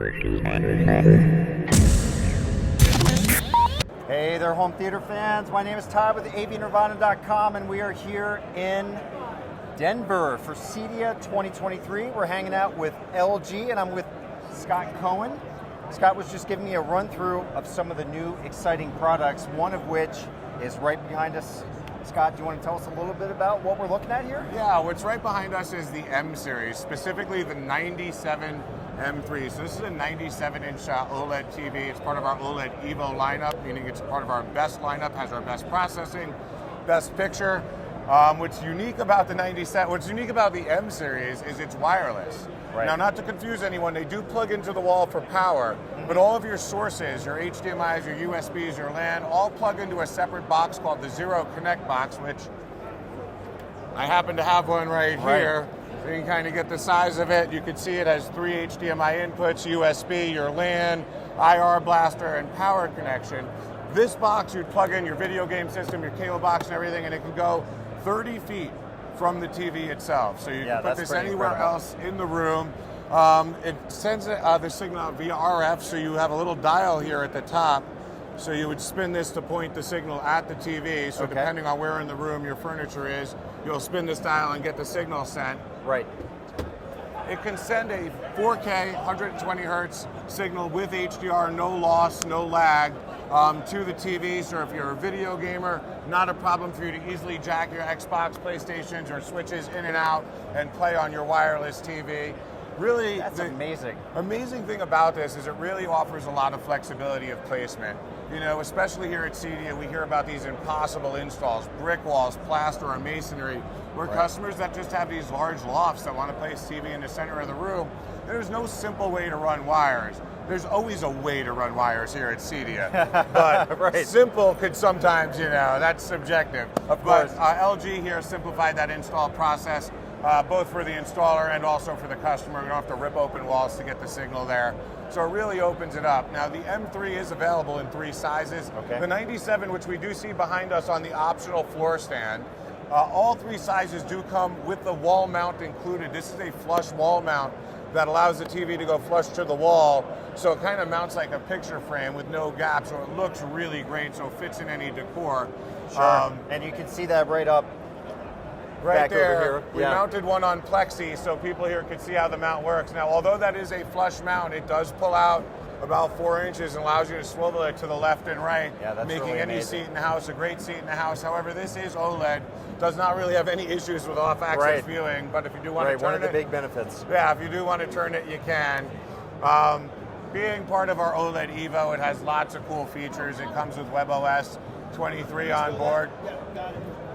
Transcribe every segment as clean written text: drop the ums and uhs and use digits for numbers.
Hey there, home theater fans. My name is Todd with avnirvana.com, and we are here in Denver for CEDIA 2023. We're hanging out with LG, and I'm with Scott Cohen. Scott was just giving me a run through of some of the new exciting products, one of which is right behind us. Scott, do you want to tell us a little bit about what we're looking at here? Yeah, what's right behind us is the M series, specifically the 97 M3. So this is a 97-inch OLED TV. It's part of our OLED Evo lineup, meaning it's part of our best lineup, has our best processing, best picture. What's unique about the M series is it's wireless. Right. Now, not to confuse anyone, they do plug into the wall for power, but all of your sources, your HDMIs, your USBs, your LAN, all plug into a separate box called the ZeroC Connect Box, which I happen to have one right here. So you can kind of get the size of it. You can see it has 3 HDMI inputs, USB, your LAN, IR blaster, and power connection. This box, you'd plug in your video game system, your cable box and everything, and it can go 30 feet from the TV itself. So you can put this anywhere else in the room. It sends the signal out via RF, so you have a little dial here at the top. So you would spin this to point the signal at the TV. So depending on where in the room your furniture is, you'll spin this dial and get the signal sent. Right. It can send a 4K 120 hertz signal with HDR, no loss, no lag, to the TV. So if you're a video gamer, not a problem for you to easily jack your Xbox, PlayStations, or switches in and out and play on your wireless TV. Really, that's amazing. Amazing thing about this is it really offers a lot of flexibility of placement. You know, especially here at CEDIA, we hear about these impossible installs, brick walls, plaster, or masonry, where customers that just have these large lofts that want to place TV in the center of the room, there's no simple way to run wires. There's always a way to run wires here at CEDIA, but simple could sometimes, you know, that's subjective. Of course. But LG here simplified that install process, both for the installer and also for the customer. We don't have to rip open walls to get the signal there. So it really opens it up. Now the M3 is available in 3 sizes. The 97, which we do see behind us on the optional floor stand, all 3 sizes do come with the wall mount included. This is a flush wall mount that allows the TV to go flush to the wall. So it kind of mounts like a picture frame with no gap. So it looks really great. So it fits in any decor. Sure. And you can see that right up. Right there, over here. we mounted one on plexi so people here could see how the mount works. Now, although that is a flush mount, it does pull out about 4 inches and allows you to swivel it to the left and right, making really any amazing. seat in the house a great seat in the house. However, this is OLED, does not really have any issues with off-axis viewing, but if you do want to turn it... one of the big benefits. Yeah, if you do want to turn it, you can. Being part of our OLED Evo, it has lots of cool features. It comes with WebOS 23 on board.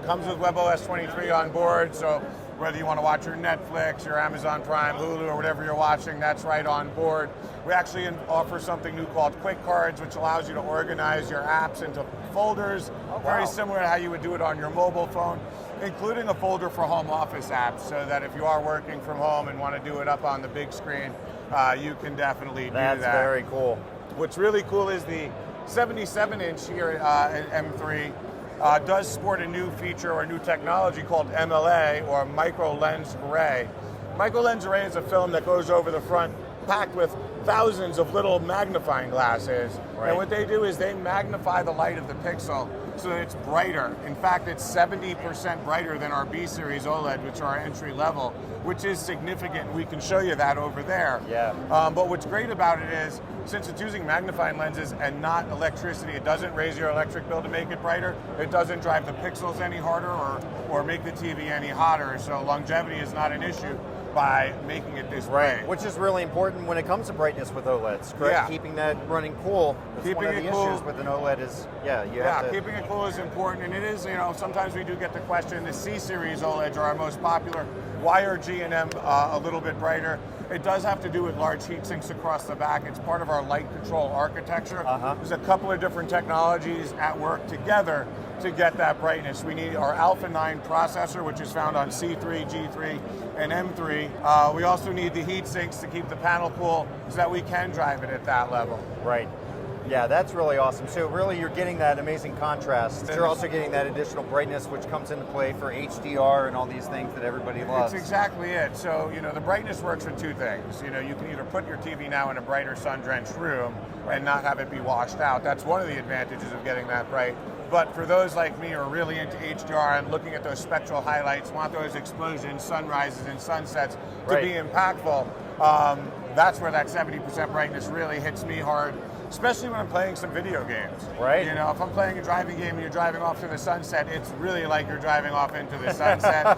Comes with WebOS 23 on board, so whether you want to watch your Netflix, your Amazon Prime, Hulu, or whatever you're watching, that's right on board. We actually offer something new called Quick Cards, which allows you to organize your apps into folders, very similar to how you would do it on your mobile phone, including a folder for home office apps, so that if you are working from home and want to do it up on the big screen, you can definitely do that. That's very cool. What's really cool is the 77-inch here at M3 does sport a new feature or a new technology called MLA, or micro lens array. Micro lens array is a film that goes over the front, packed with thousands of little magnifying glasses. And what they do is they magnify the light of the pixel so that it's brighter. In fact, it's 70% brighter than our B series OLED, which are our entry level, which is significant. We can show you that over there. But what's great about it is, since it's using magnifying lenses and not electricity, it doesn't raise your electric bill to make it brighter. It doesn't drive the pixels any harder or make the TV any hotter. So longevity is not an issue by making it this way. Which is really important when it comes to brightness with OLEDs, correct? Keeping that running cool. That's keeping one of the it cool issues with an OLED is, you have to... keeping it cool is important, and it is, you know, sometimes we do get the question, the C series OLEDs are our most popular. Why are G and M a little bit brighter? It does have to do with large heat sinks across the back. It's part of our light control architecture. There's a couple of different technologies at work together to get that brightness. We need our Alpha 9 processor, which is found on C3, G3, and M3. We also need the heat sinks to keep the panel cool so that we can drive it at that level. Yeah, that's really awesome. So really you're getting that amazing contrast. You're also getting that additional brightness which comes into play for HDR and all these things that everybody loves. That's exactly it. So, the brightness works for two things. You can either put your TV now in a brighter sun-drenched room and not have it be washed out. That's one of the advantages of getting that bright. But for those like me who are really into HDR and looking at those spectral highlights, want those explosions, sunrises, and sunsets to be impactful, that's where that 70% brightness really hits me hard, especially when I'm playing some video games. Right. If I'm playing a driving game and you're driving off to the sunset, it's really like you're driving off into the sunset.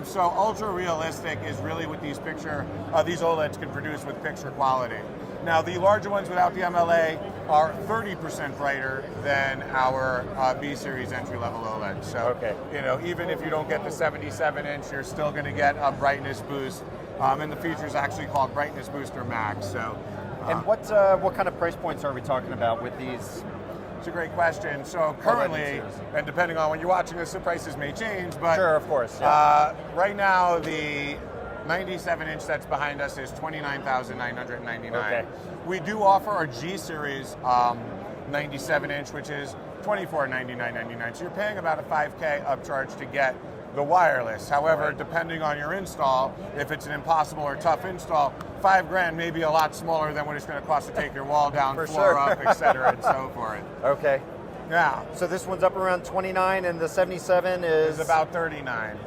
So ultra realistic is really what these OLEDs can produce with picture quality. Now, the larger ones without the MLA are 30% brighter than our B series entry-level OLED. So, even if you don't get the 77-inch, you're still going to get a brightness boost. And the feature is actually called Brightness Booster Max. So, and what kind of price points are we talking about with these? It's a great question. So currently, and depending on when you're watching this, the prices may change. But sure, of course. Yeah. Right now, the 97-inch that's behind us is $29,999. Okay. We do offer our G series 97-inch, which is $24,999. So you're paying about a $5K upcharge to get the wireless. However, depending on your install, if it's an impossible or tough install, $5,000 may be a lot smaller than what it's going to cost to take your wall down, floor up, etc., and so forth. Okay. Yeah. So this one's up around 29, and the 77 is about 39.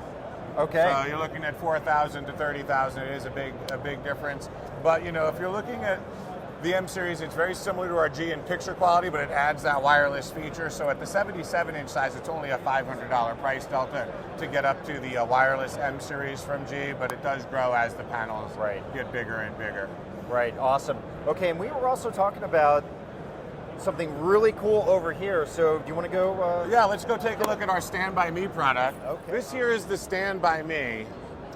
Okay. So you're looking at 4,000 to 30,000. It is a big difference. But if you're looking at the M series, it's very similar to our G in picture quality, but it adds that wireless feature. So at the 77-inch size, it's only a $500 price delta to get up to the wireless M series from G, but it does grow as the panels get bigger and bigger. Right, awesome. Okay, and we were also talking about something really cool over here. So do you want to go? Yeah, let's go take a look at our StandbyMe product. Okay. This here is the StandbyMe.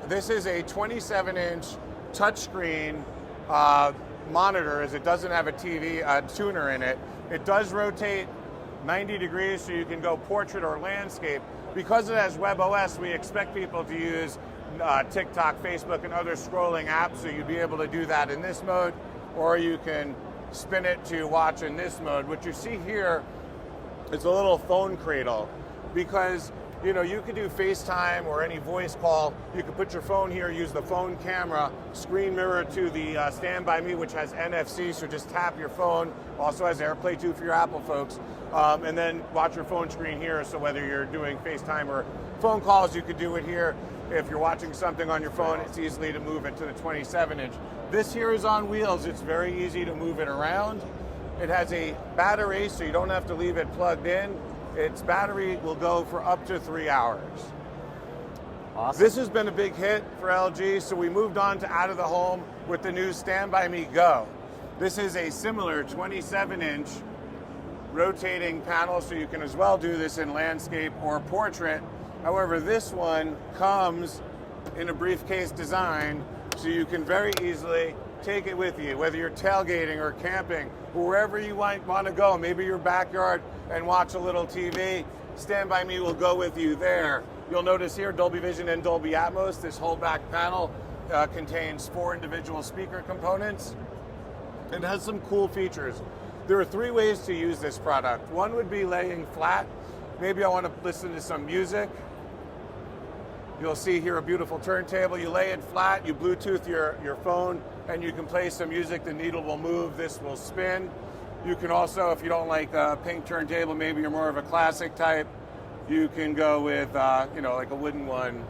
This is a 27-inch touchscreen monitor, as it doesn't have a TV tuner in it. It does rotate 90 degrees, so you can go portrait or landscape. Because it has WebOS, we expect people to use TikTok, Facebook, and other scrolling apps, so you'd be able to do that in this mode, or you can spin it to watch in this mode. What you see here is a little phone cradle, because you could do FaceTime or any voice call. You could put your phone here, use the phone camera, screen mirror to the StandbyMe, which has NFC, so just tap your phone. Also has AirPlay too for your Apple folks. And then watch your phone screen here, so whether you're doing FaceTime or phone calls, you could do it here. If you're watching something on your phone, it's easily to move it to the 27-inch. This here is on wheels. It's very easy to move it around. It has a battery, so you don't have to leave it plugged in. Its battery will go for up to 3 hours. Awesome. This has been a big hit for LG, so we moved on to out of the home with the new StandbyMe Go. This is a similar 27-inch rotating panel, so you can as well do this in landscape or portrait. However, this one comes in a briefcase design, so you can very easily take it with you, whether you're tailgating or camping, or wherever you might want to go, maybe your backyard, and watch a little TV. StandbyMe will go with you there. You'll notice here Dolby Vision and Dolby Atmos. This whole back panel contains 4 individual speaker components. It has some cool features. There are 3 ways to use this product. One would be laying flat. Maybe I want to listen to some music. You'll see here a beautiful turntable. You lay it flat, you Bluetooth your phone, and you can play some music. The needle will move, this will spin. You can also, if you don't like a pink turntable, maybe you're more of a classic type, you can go with, like a wooden one,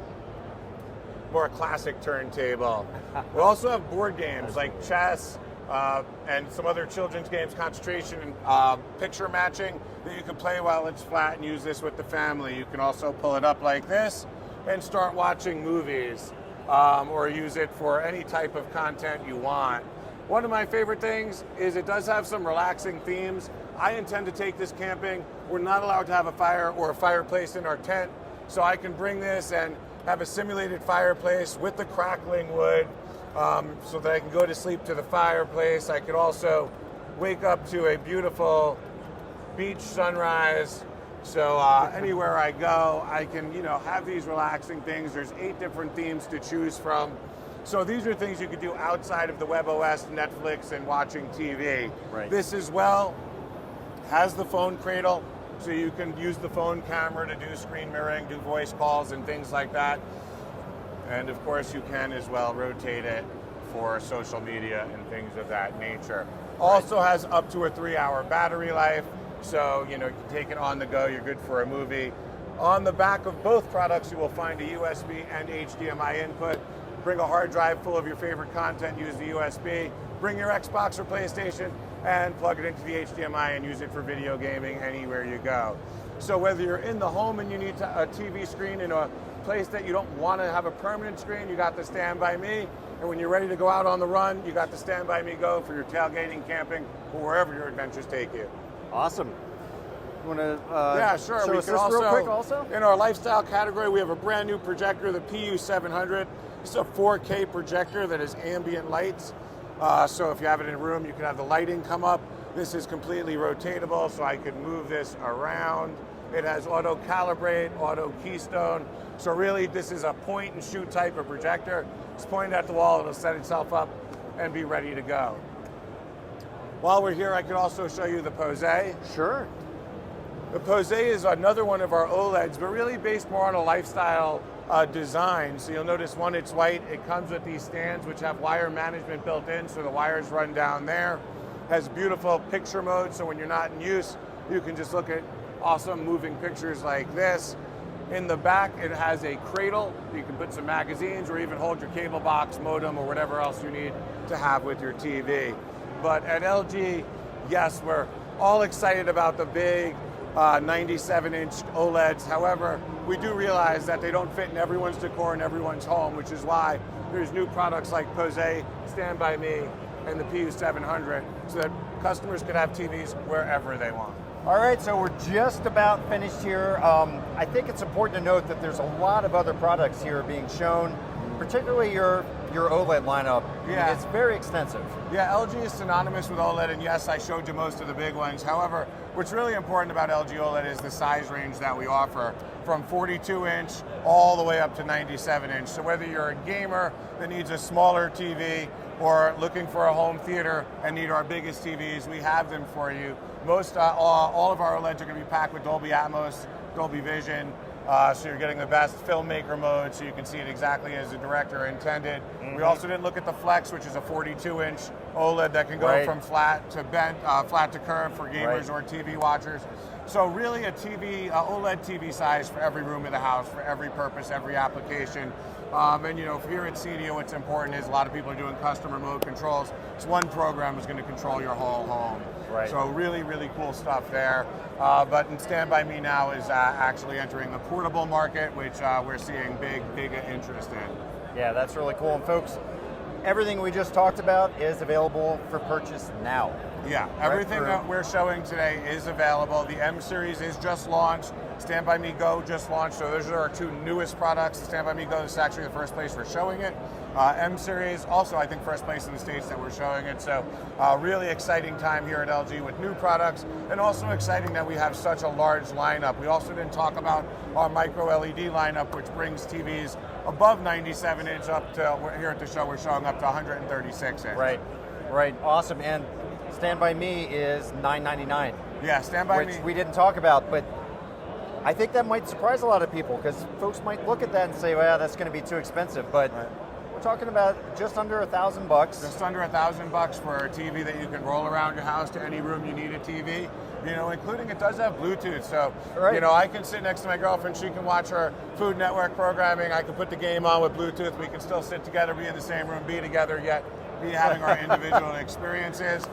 more classic turntable. We also have board games like chess and some other children's games, concentration and picture matching, that you can play while it's flat and use this with the family. You can also pull it up like this and start watching movies or use it for any type of content you want. One of my favorite things is it does have some relaxing themes. I intend to take this camping. We're not allowed to have a fire or a fireplace in our tent, so I can bring this and have a simulated fireplace with the crackling wood so that I can go to sleep to the fireplace. I could also wake up to a beautiful beach sunrise. So anywhere I go, I can, have these relaxing things. There's 8 different themes to choose from. So these are things you could do outside of the WebOS, Netflix, and watching TV. Right. This as well Has the phone cradle, so you can use the phone camera to do screen mirroring, do voice calls and things like that. And of course you can as well rotate it for social media and things of that nature. Also has up to a 3-hour battery life, so you can take it on the go, you're good for a movie. On the back of both products you will find a USB and HDMI input. Bring a hard drive full of your favorite content, use the USB. Bring your Xbox or PlayStation and plug it into the HDMI and use it for video gaming anywhere you go. So whether you're in the home and you need a TV screen in a place that you don't want to have a permanent screen, you got the StandbyMe. And when you're ready to go out on the run, you got the StandbyMe Go for your tailgating, camping, or wherever your adventures take you. Awesome. You want to yeah, sure. show We us can this also, real quick also? In our lifestyle category, we have a brand new projector, the PU700. It's a 4K projector that is ambient lights. So if you have it in a room, you can have the lighting come up. This is completely rotatable, so I can move this around. It has auto calibrate, auto keystone. So really, this is a point and shoot type of projector. It's pointed at the wall, it'll set itself up and be ready to go. While we're here, I could also show you the Pose. Sure. The Pose is another one of our OLEDs, but really based more on a lifestyle design. So you'll notice one, it's white. It comes with these stands which have wire management built in, so the wires run down there. Has beautiful picture mode, so when you're not in use, you can just look at awesome moving pictures like this. In the back, it has a cradle. You can put some magazines or even hold your cable box, modem, or whatever else you need to have with your TV. But at LG, yes, we're all excited about the big 97-inch OLEDs. However, we do realize that they don't fit in everyone's decor and everyone's home, which is why there's new products like Pose, StandbyMe, and the PU700, so that customers can have TVs wherever they want. All right, so we're just about finished here. I think it's important to note that there's a lot of other products here being shown, particularly your OLED lineup. Yeah. It's very extensive. Yeah, LG is synonymous with OLED, and yes, I showed you most of the big ones. However, what's really important about LG OLED is the size range that we offer, from 42-inch all the way up to 97-inch. So whether you're a gamer that needs a smaller TV or looking for a home theater and need our biggest TVs, we have them for you. Most, all of our OLEDs are going to be packed with Dolby Atmos, Dolby Vision, so you're getting the best filmmaker mode, so you can see it exactly as the director intended. We also didn't look at the Flex, which is a 42-inch OLED that can go from flat to bent, flat to curved for gamers or TV watchers. So really a TV, OLED TV size for every room of the house, for every purpose, every application. And here at CEDIA, what's important is a lot of people are doing custom remote controls. It's one program is going to control your whole home. Right. So really, really cool stuff there. But in StandbyMe now is actually entering the portable market, which we're seeing big interest in. Yeah, that's really cool. And folks, everything we just talked about is available for purchase now. Yeah, everything that we're showing today is available. The M series is just launched. StandbyMe Go just launched, so those are our two newest products. The StandbyMe Go is actually the first place we're showing it. M series, also I think first place in the States that we're showing it. So really exciting time here at LG with new products, and also exciting that we have such a large lineup. We also didn't talk about our micro LED lineup, which brings TVs above 97-inch up to, here at the show, we're showing up to 136-inch. Right, awesome. And StandbyMe is $9.99. Yeah, StandbyMe. Which we didn't talk about, but I think that might surprise a lot of people, because folks might look at that and say, well, that's going to be too expensive, but we're talking about just under $1,000. Just under $1,000 for a TV that you can roll around your house to any room you need a TV. Including it does have Bluetooth, so I can sit next to my girlfriend, she can watch her Food Network programming, I can put the game on with Bluetooth, we can still sit together, be in the same room, be together, yet be having our individual experiences.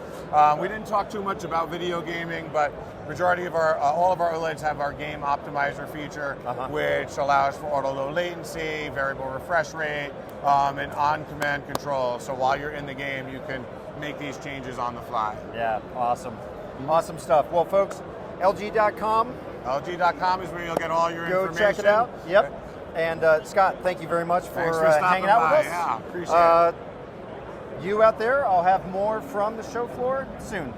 We didn't talk too much about video gaming, but majority of all of our OLEDs have our game optimizer feature, which allows for auto low latency, variable refresh rate, and on-command control. So while you're in the game, you can make these changes on the fly. Yeah, awesome. Awesome stuff. Well, folks, LG.com. LG.com is where you'll get all your information. Go check it out. Yep. And Scott, thank you very much for hanging out with us. Yeah, appreciate it. You out there, I'll have more from the show floor soon.